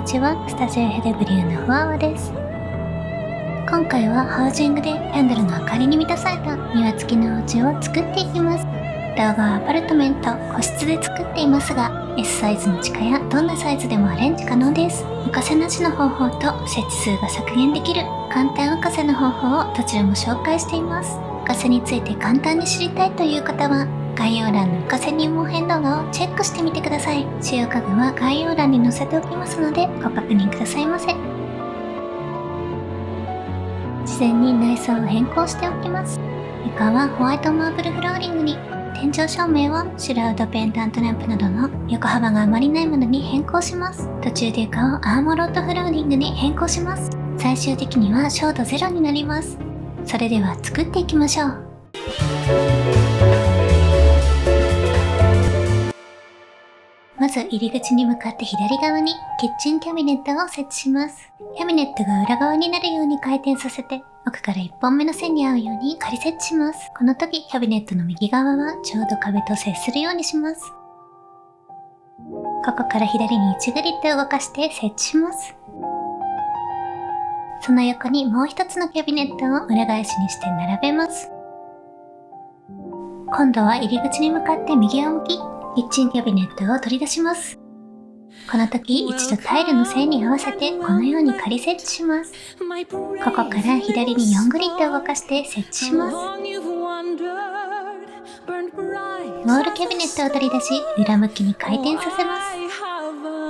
ちは。スタジオ FW のふわわです。今回はハウジングでキャンドルの明かりに満たされた庭付きのお家を作っていきます。動画はアパルトメント、個室で作っていますが、S サイズの地下やどんなサイズでもアレンジ可能です。浮かせなしの方法と設置数が削減できる簡単浮かせの方法をどちらも紹介しています。浮かせについて簡単に知りたいという方は、概要欄の浮かせ入門編動画をチェックしてみてください。使用家具は概要欄に載せておきますのでご確認くださいませ。事前に内装を変更しておきます。床はホワイトマーブルフローリングに、天井照明はシュラウドペンダントランプなどの横幅があまりないものに変更します。途中で床をアーモロッドフローリングに変更します。最終的には照度0になります。それでは作っていきましょう。まず入り口に向かって左側にキッチンキャビネットを設置します。キャビネットが裏側になるように回転させて、奥から1本目の線に合うように仮設置します。この時キャビネットの右側はちょうど壁と接するようにします。ここから左に1グリッド動かして設置します。その横にもう一つのキャビネットを裏返しにして並べます。今度は入り口に向かって右を向き、キッチンキャビネットを取り出します。この時一度タイルの線に合わせてこのように仮設置します。ここから左に4グリッド動かして設置します。ウォールキャビネットを取り出し裏向きに回転させます。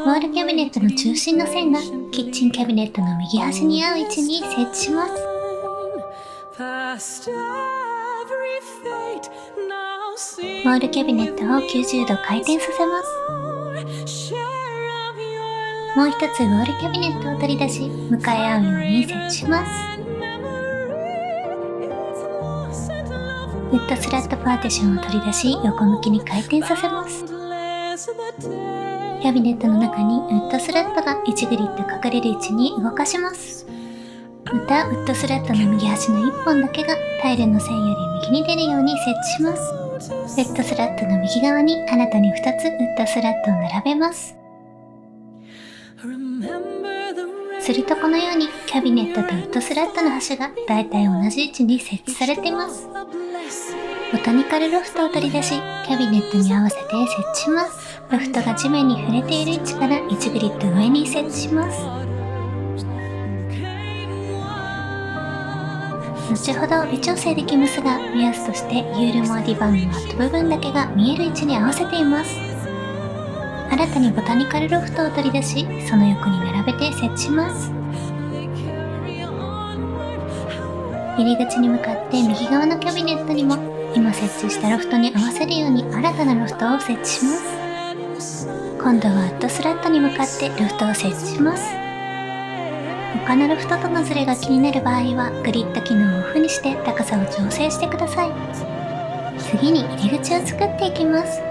ウォールキャビネットの中心の線がキッチンキャビネットの右端に合う位置に設置します。ウォールキャビネットを90度回転させます。もう一つウォールキャビネットを取り出し向かい合うように設置します。ウッドスラットパーティションを取り出し横向きに回転させます。キャビネットの中にウッドスラットが1グリッド隠れる位置に動かします。またウッドスラットの右端の1本だけがタイルの線より右に出るように設置します。ウッドスラットの右側に新たに2つウッドスラットを並べます。するとこのようにキャビネットとウッドスラットの端がだいたい同じ位置に設置されています。ボタニカルロフトを取り出しキャビネットに合わせて設置します。ロフトが地面に触れている位置から1グリッド上に設置します。後ほど微調整できますが、目安としてユールモアディバンのマット部分だけが見える位置に合わせています。新たにボタニカルロフトを取り出し、その横に並べて設置します。入り口に向かって右側のキャビネットにも、今設置したロフトに合わせるように新たなロフトを設置します。今度はウッドスラットに向かってロフトを設置します。他のロフトとのズレが気になる場合はグリッド機能をオフにして高さを調整してください。次に入り口を作っていきます。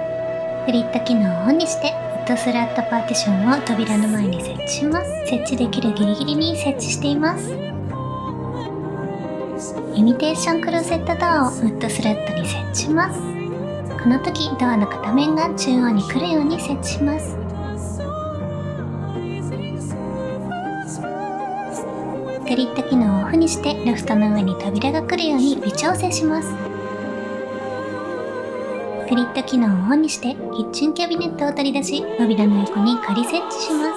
グリッド機能をオンにしてウッドスラットパーティションを扉の前に設置します。設置できるギリギリに設置しています。イミテーションクローゼットドアをウッドスラットに設置します。この時ドアの片面が中央に来るように設置します。グリッド機能をオフにしてロフトの上に扉が来るように微調整します。グリッド機能をオンにしてキッチンキャビネットを取り出し扉の横に仮設置します。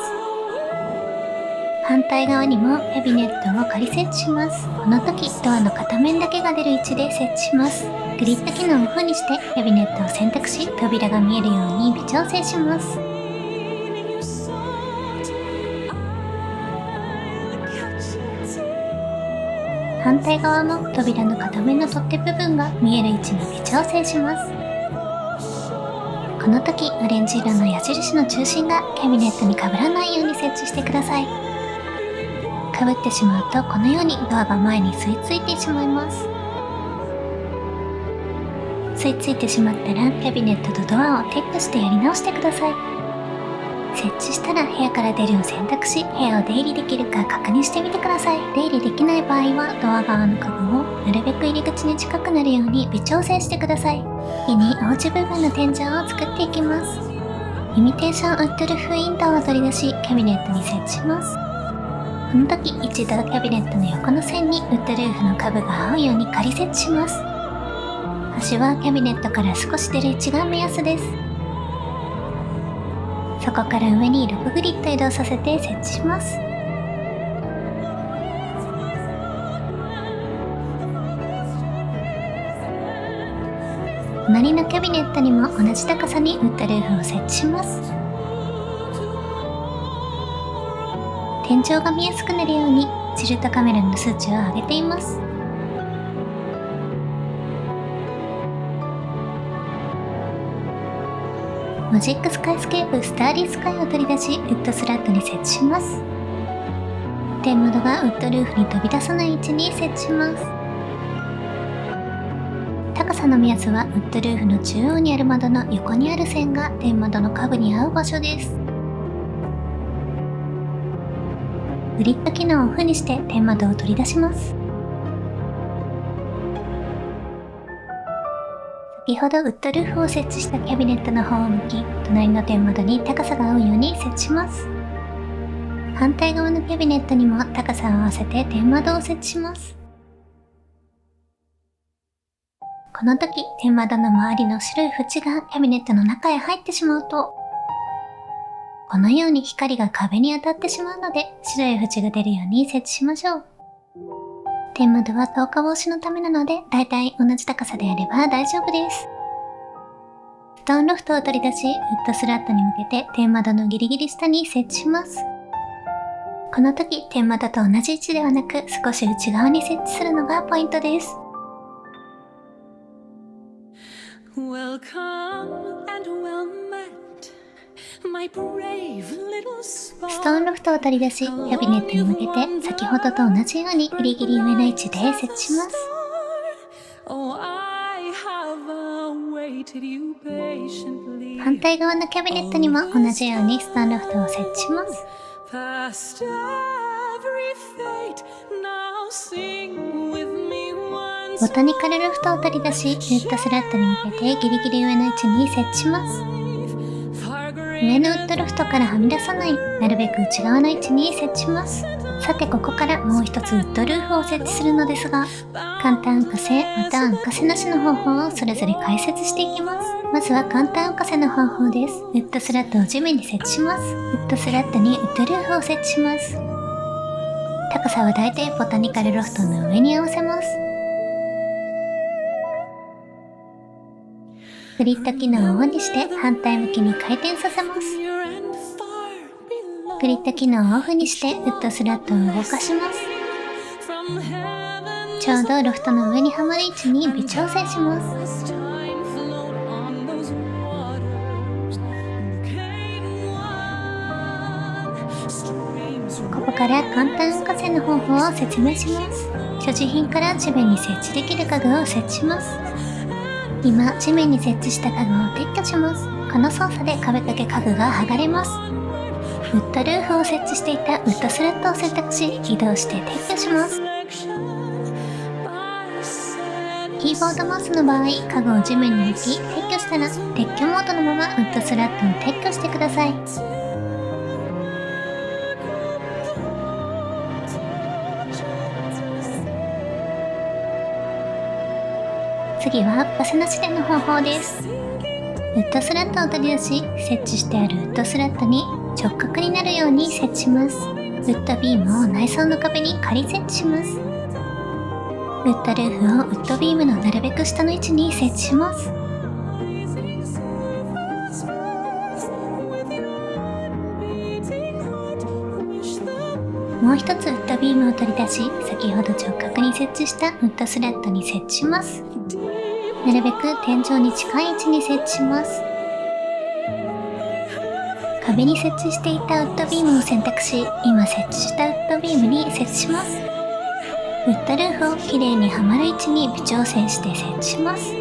反対側にもキャビネットを仮設置します。この時ドアの片面だけが出る位置で設置します。グリッド機能をオフにしてキャビネットを選択し扉が見えるように微調整します。反対側も扉の片面の取っ手部分が見える位置に微調整します。この時オレンジ色の矢印の中心がキャビネットに被らないように設置してください。被ってしまうとこのようにドアが前に吸い付いてしまいます。吸い付いてしまったらキャビネットとドアを撤去してやり直してください。設置したら部屋から出るを選択し、部屋を出入りできるか確認してみてください。出入りできない場合はドア側の家具をなるべく入り口に近くなるように微調整してください。次におうち部分の天井を作っていきます。イミテーションウッドルフウィンドウを取り出しキャビネットに設置します。この時一度キャビネットの横の線にウッドルーフの下部が合うように仮設置します。端はキャビネットから少し出る位置が目安です。そこから上に6グリッド移動させて設置します。隣のキャビネットにも同じ高さにウッドルーフを設置します。天井が見やすくなるようにチルトカメラの数値を上げています。マジックスカイスケープスターリースカイを取り出しウッドスラットに設置します。天窓がウッドルーフに飛び出さない位置に設置します。高さの目安はウッドルーフの中央にある窓の横にある線が天窓の下部に合う場所です。グリッド機能をオフにして天窓を取り出します。先ほどウッドルーフを設置したキャビネットの方を向き、隣の天窓に高さが合うように設置します。反対側のキャビネットにも高さを合わせて天窓を設置します。この時、天窓の周りの白い縁がキャビネットの中へ入ってしまうと、このように光が壁に当たってしまうので、白い縁が出るように設置しましょう。天窓は透過防止のためなので、だいたい同じ高さであれば大丈夫です。ストーンロフトを取り出し、ウッドスラットに向けて天窓のギリギリ下に設置します。この時、天窓と同じ位置ではなく、少し内側に設置するのがポイントです。ストーンロフトを取り出し、キャビネットに向けて先ほどと同じようにギリギリ上の位置で設置します。反対側のキャビネットにも同じようにストーンロフトを設置します。ボタニカルロフトを取り出し、ウッドスラットに向けてギリギリ上の位置に設置します。上のウッドロフトからはみ出さない、なるべく内側の位置に設置します。さてここからもう一つウッドルーフを設置するのですが、簡単浮かせまたは浮かせなしの方法をそれぞれ解説していきます。まずは簡単浮かせの方法です。ウッドスラットを地面に設置します。ウッドスラットにウッドルーフを設置します。高さはだいたいボタニカルロフトの上に合わせます。グリッド機能をオンにして反対向きに回転させます。グリッド機能をオフにしてウッドスラットを動かします。ちょうどロフトの上にはまる位置に微調整します。ここから簡単浮かせの方法を説明します。所持品から地面に設置できる家具を設置します。今、地面に設置した家具を撤去します。この操作で壁掛け家具が剥がれます。ウッドルーフを設置していたウッドスラットを選択し、移動して撤去します。キーボードマウスの場合、家具を地面に置き、撤去したら、撤去モードのままウッドスラットを撤去してください。次は浮かせなしでの方法です。ウッドスラットを取り出し、設置してあるウッドスラットに直角になるように設置します。ウッドビームを内装の壁に仮設置します。ウッドルーフをウッドビームのなるべく下の位置に設置します。もう一つウッドビームを取り出し、先ほど直角に設置したウッドスラットに設置します。なるべく天井に近い位置に設置します。壁に設置していたウッドビームを選択し、今設置したウッドビームに設置します。ウッドルーフをきれいにはまる位置に微調整して設置します。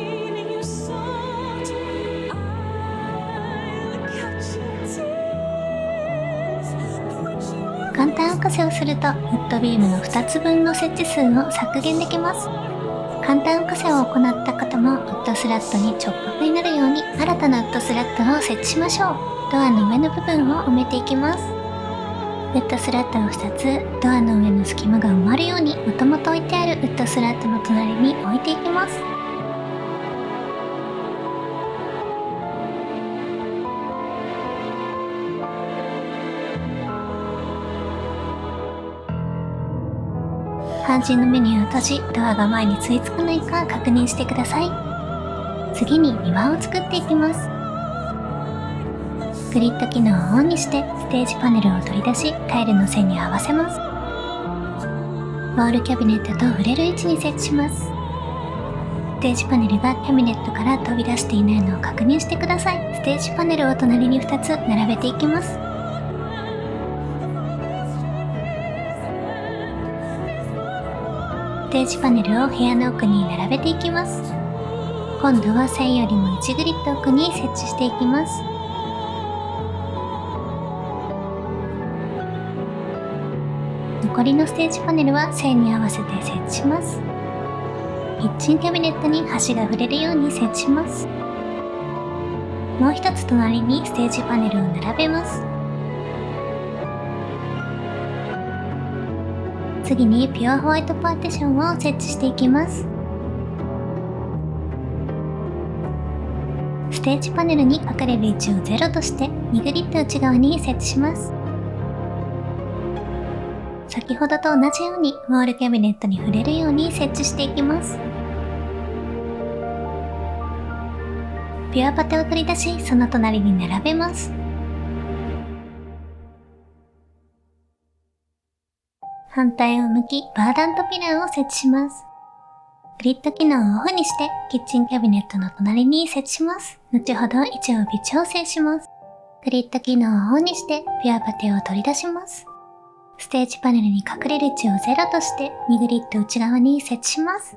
簡単浮かせをすると、ウッドビームの2つ分の設置数を削減できます。簡単浮かせを行った方もウッドスラットに直角になるように新たなウッドスラットを設置しましょう。ドアの上の部分を埋めていきます。ウッドスラットを2つ、ドアの上の隙間が埋まるようにもともと置いてあるウッドスラットの隣に置いていきます。肝心のメニューを閉じ、ドアが前に吸い付かないか確認してください。次に庭を作っていきます。グリッド機能をオンにしてステージパネルを取り出し、タイルの線に合わせます。ウォールキャビネットと触れる位置に設置します。ステージパネルがキャビネットから飛び出していないのを確認してください。ステージパネルを隣に2つ並べていきます。ステージパネルを部屋の奥に並べていきます。今度は線よりも1グリッド奥に設置していきます。残りのステージパネルは線に合わせて設置します。キッチンキャビネットに端が触れるように設置します。もう一つ隣にステージパネルを並べます。次にピュアホワイトパーティションを設置していきます。ステージパネルに隠れる位置を0として2グリッド内側に設置します。先ほどと同じようにウォールキャビネットに触れるように設置していきます。ピュアパテを取り出し、その隣に並べます。反対を向き、バーダントピラーを設置します。グリッド機能をオフにして、キッチンキャビネットの隣に設置します。後ほど位置を微調整します。グリッド機能をオンにして、ピュアパテを取り出します。ステージパネルに隠れる位置を0として2グリッド内側に設置します。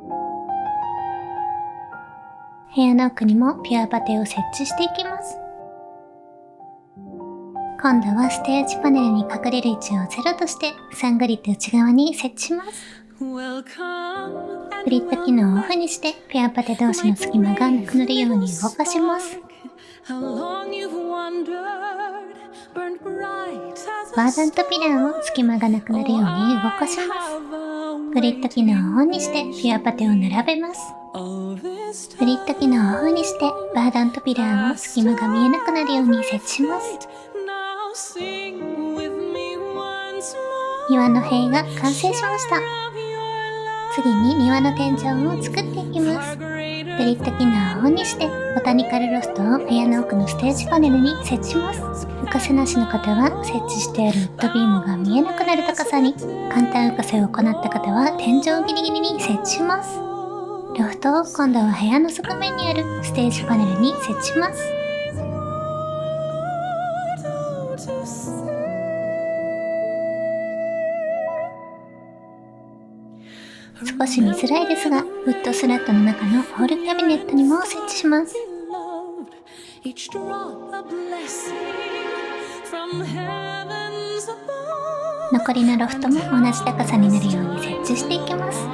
部屋の奥にもピュアパテを設置していきます。今度はステージパネルに隠れる位置を0として3グリッド内側に設置します。グリッド機能をオフにしてピュアパテ同士の隙間がなくなるように動かします。バーダントピラーを隙間がなくなるように動かします。グリッド機能をオンにしてピュアパテを並べます。グリッド機能をオフにしてバーダントピラーを隙間が見えなくなるように設置します。庭の塀が完成しました。次に庭の天井を作っていきます。グリッド機能をオンにしてボタニカルロストを部屋の奥のステージパネルに設置します。浮かせなしの方は設置してあるウッドビームが見えなくなる高さに、簡単浮かせを行った方は天井ギリギリに設置します。ロフトを今度は部屋の側面にあるステージパネルに設置します。少し見づらいですが、ウッドスラットの中のホールキャビネットにも設置します。残りのロフトも同じ高さになるように設置していきます。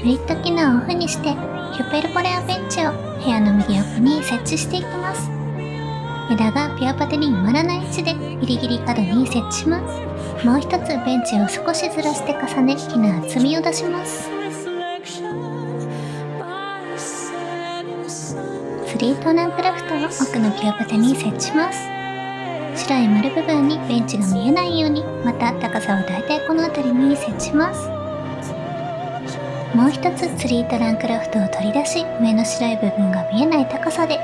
グリッド機能をオフにしてヒュペルポレアベンチを部屋の右奥に設置していきます。枝がピュアパテに埋まらない位置でギリギリ角に設置します。もう一つベンチを少しずらして重ね、木の厚みを出します。スリートランクラフトを奥のピュアパテに設置します。白い丸部分にベンチが見えないように、また高さはだいたいこの辺りに設置します。もう一つツリートランクラフトを取り出し、上の白い部分が見えない高さで、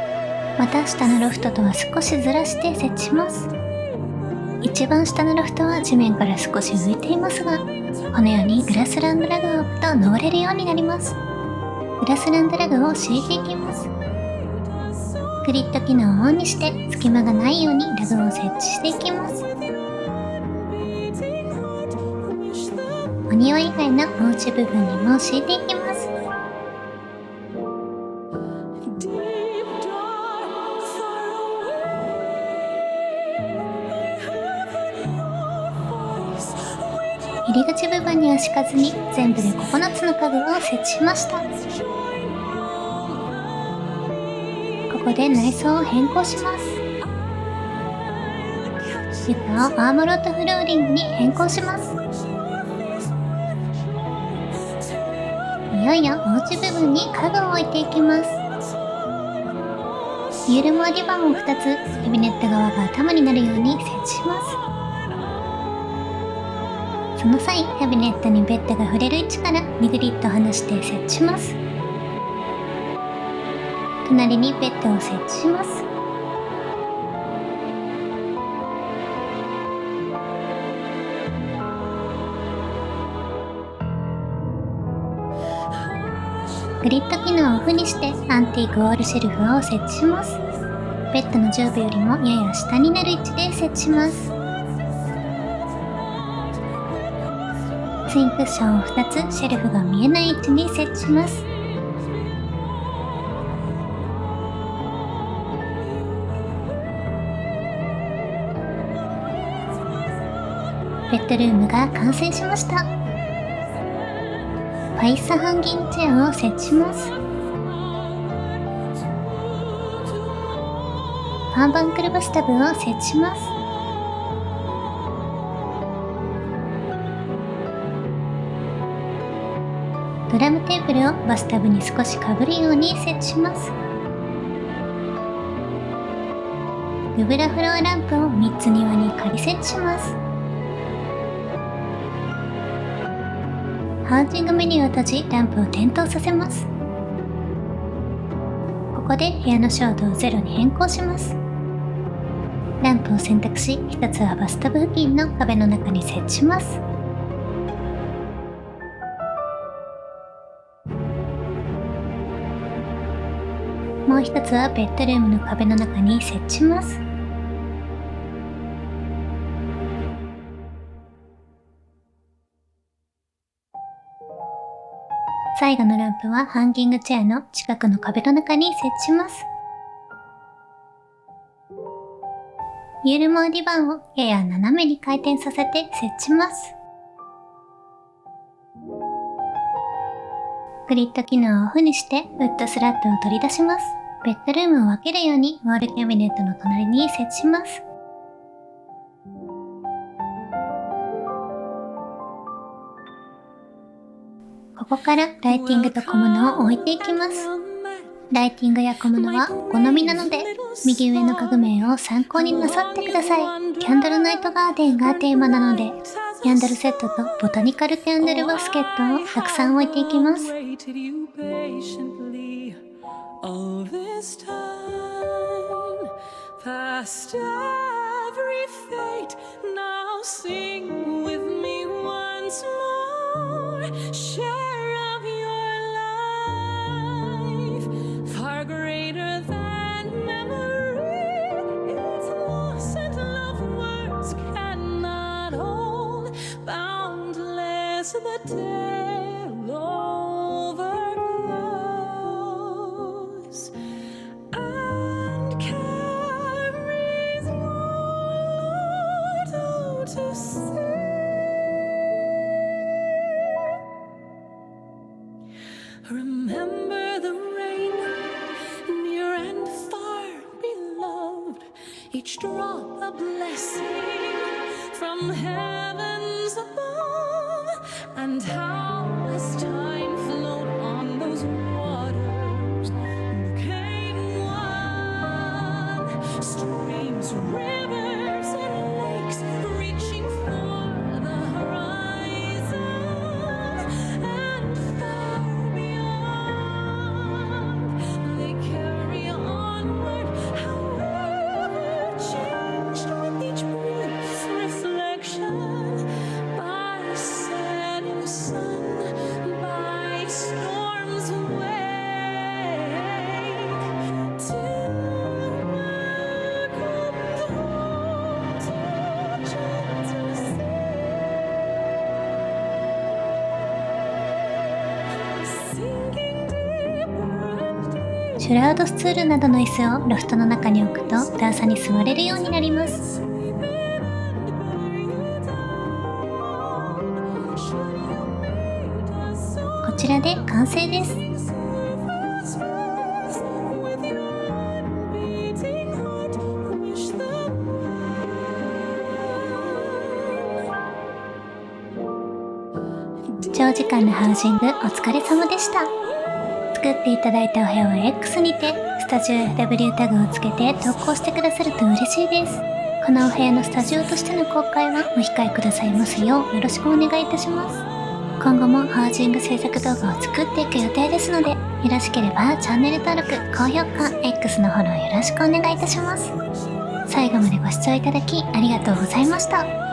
また下のロフトとは少しずらして設置します。一番下のロフトは地面から少し浮いていますが、このようにグラスランドラグを置くと登れるようになります。グラスランドラグを敷いていきます。グリッド機能をオンにして隙間がないようにラグを設置していきます。お庭以外のおうち部分にも敷いていきます。入入り口部分には敷かずに全部で9つの家具を設置しました。ここで内装を変更します。床をアーモロッドフローリングに変更します。いよいよおうち部分に家具を置いていきます。ユールモアディバンを2つキャビネット側が頭になるように設置します。その際、キャビネットにベッドが触れる位置から2グリッド離して設置します。隣にベッドを設置します。グリッド機能をオフにしてアンティークウォールシェルフを設置します。ベッドの上部よりもやや下になる位置で設置します。ツインクッションを2つシェルフが見えない位置に設置します。ベッドルームが完成しました。ファイスハンギングチェアを設置します。アーバンクルバスタブを設置します。ドラムテーブルをバスタブに少しかぶるように設置します。ルブラフロアランプを3つ庭に仮設置します。ハウジングメニューを閉じ、ランプを点灯させます。ここで部屋の照度を0に変更します。ランプを選択し、1つはバスタブ付近の壁の中に設置します。もう1つはベッドルームの壁の中に設置します。最後のランプはハンギングチェアの近くの壁の中に設置します。ユールモアディバンをやや斜めに回転させて設置します。グリッド機能をオフにしてウッドスラットを取り出します。ベッドルームを分けるようにウォールキャビネットの隣に設置します。ここからライティングと小物を置いていきます。ライティングや小物はお好みなので、右上の家具名を参考になさってください。キャンドルナイトガーデンがテーマなので、キャンドルセットとボタニカルキャンドルバスケットをたくさん置いていきます。The tale overflows and carries water to sea. Remember the rain, near and far beloved, each drop a blessing from heavens above.And how as time flowed on those waters became one, streams, rivers, and lakes reaching for the horizon and far beyond. They carry onward, however changed with each brief reflection.Sun by storms wake till welcomed home to gentle sea.Sinking deeper and deeper. シュラウドスツールなどの椅子をロフトの中に置くと段差に座れるようになります。ちらで完成です。長時間のハウジングお疲れ様でした。作っていただいたお部屋は X にてスタジオ FW タグをつけて投稿してくださると嬉しいです。このお部屋のスタジオとしての公開はお控えくださいますようよろしくお願いいたします。今後もハウジング制作動画を作っていく予定ですので、よろしければチャンネル登録、高評価、X のフォローよろしくお願いいたします。最後までご視聴いただきありがとうございました。